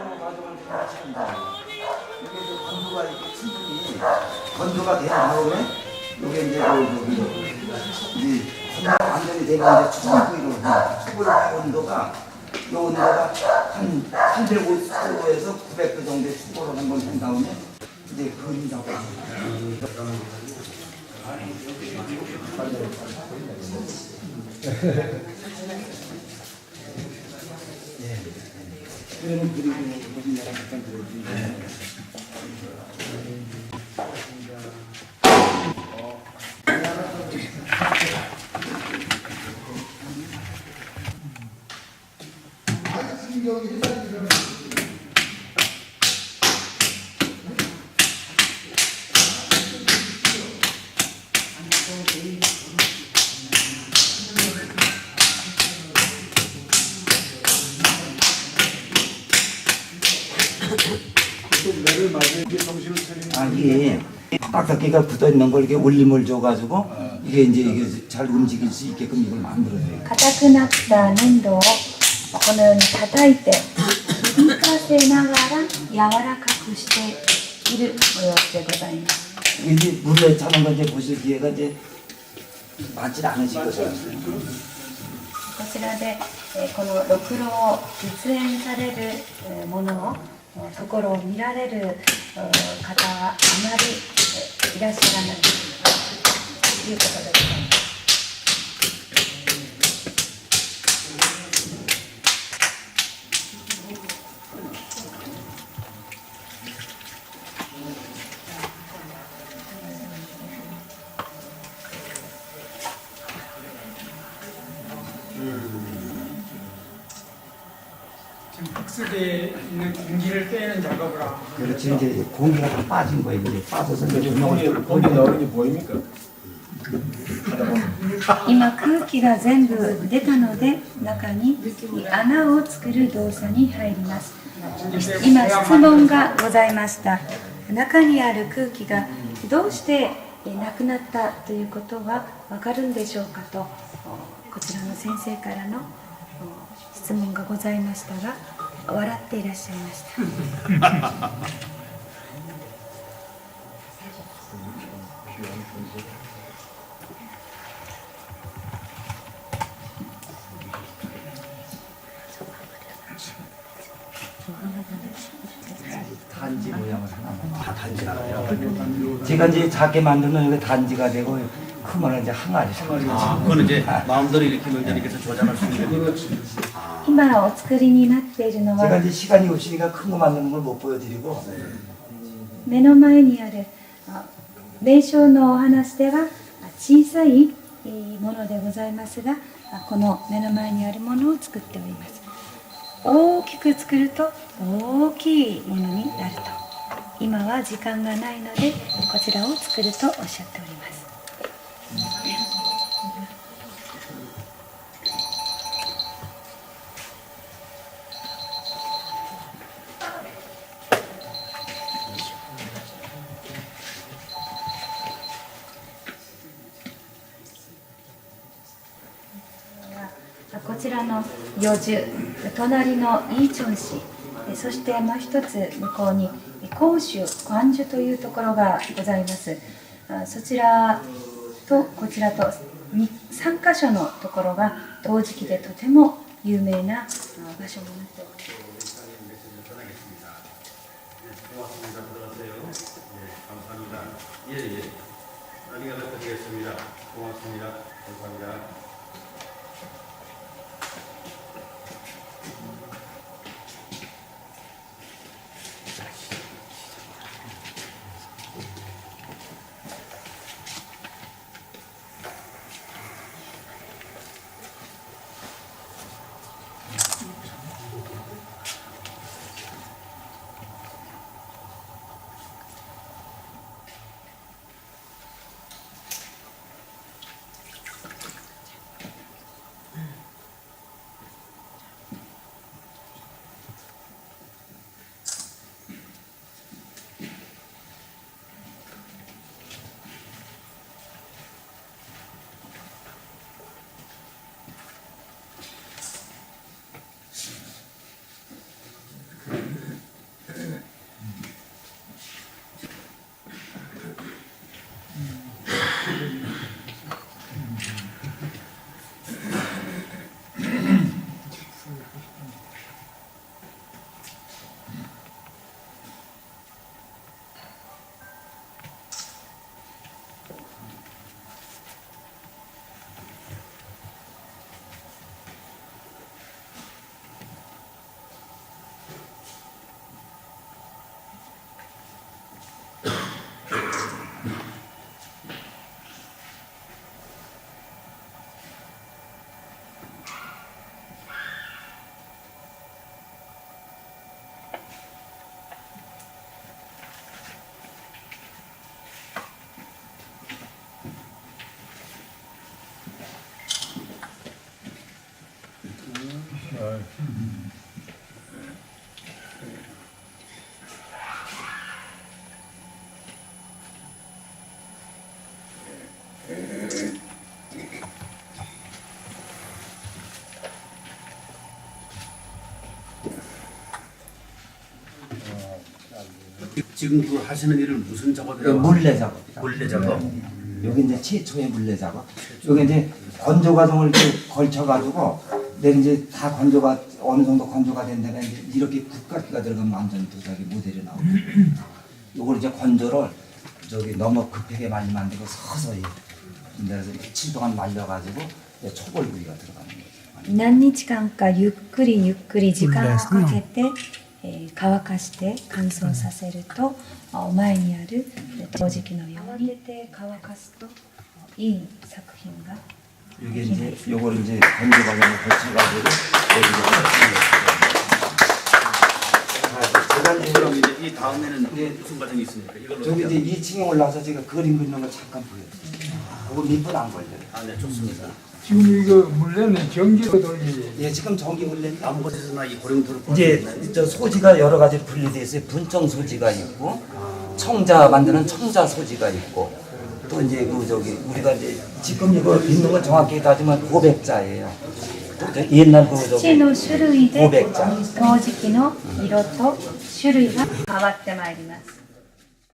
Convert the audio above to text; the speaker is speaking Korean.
수동으로 가져오는 방식입니다. 이게 이제 건조가 이렇게 충분히 건조가 된 다음에 이게 이제 이제 건조가 완전히 되면 이제 추불구이로 추불 온도가 이 온도가 한 350도에서 900도 정도의 추불을 한번 한 다음에 이제 그린다고 합니다. 그러면 그리고 무슨 얘랑 잠깐 들어주세요. 이게 딱딱이가 붙어 있는 걸 이렇게 올림을 줘가지고 이게 이제 잘 움직일 수 있게끔 이걸 만들어요. 硬くなった粘土をこのように叩いて響かせながら柔らかくしている模様でございます。 이제 물에 차는 거 이제 보실 기회가 이제 많지 않으실 거예요. こちらでこのろくろを実演されるものをところを見られる方はあまりいらっしゃらないということでございます。 지금 박스대에 있는 공기를 빼는 작업을 하고 그렇지 이제 공기가 다 빠진 거예요. 이제 빠져서 이제 거기 나오는 게 보입니까? 今空気が全部出たので中に穴を作る動作に入ります。今質問がございました。中にある空気がどうしてなくなったということはわかるんでしょうかとこちらの先生からの質問がございましたが笑っていらっしゃいました。 단지 모양을 하나만 다 단지가 나요. 제가 이제 작게 만들면 여기 단지가 되고 크면 이제 항아리. 그거는 이제 마음대로 이렇게 이렇게 해서 조작할 수 있는 거예요. 今お作りになっているの 제가 は 이제 시간이 없으니까 큰 거 만드는 걸 못 보여드리고 目の前にある名称のお話では小さいものでございますがこの目の前にあるものを作っております。大きく作ると大きいものになると今は時間がないのでこちらを作るとおっしゃっております。 こちらの余樹、隣のイーチョン市、そしてもう一つ向こうに広州、広州というところがございます。そちらとこちらと3カ所のところが陶磁器でとても有名な場所になっております。 지금 그 하시는 일은 무슨 작업이라고? 물레 작업이다. 물레 작업. 여기 이제 최초의 물레 작업. 여기 이제 건조 과정을 이렇게 걸쳐가지고 내가 이제 다 건조가 어느 정도 건조가 된 데가 이제 이렇게 국각기가 들어가면 완전 도자기 모델이 나오고. 요걸 이제 건조를 저기 너무 급하게 말리면 안 되고 서서히 그래서 며칠 동안 말려가지고 이제 초벌구이가 들어가는 거죠. 何日間かゆっくりゆっくり時間をかけて、乾かして乾燥させると前にある陶磁器のように入れて乾かすといい作品が 이게 이제 요걸 이제 건조 과정을 거쳐가지고 여기 그럼 이제 이 다음에는 무슨 과정이 있습니까? 이걸로 저기 이제 2층에 올라와서 제가 그림 그리는 걸 잠깐 보여드릴게요. 그거 밑분 안 걸려요. 아, 네, 좋습니다. 지금 이거 물레는 전기로 돌리지. 예, 지금 전기 물레입니다. 아무 곳에서나 이 고령토를 이제 저 소지가 여러 가지 분리되어 있어요. 분청 소지가 있고 청자 만드는 청자 소지가 있고 또 이제 그 저기 우리가 이제 지금 이거 빚는 건 정확히 따지면 고백자예요. 또 옛날 그 土 저기 の種類で陶500茶磁器の色と種類が変わってまいります。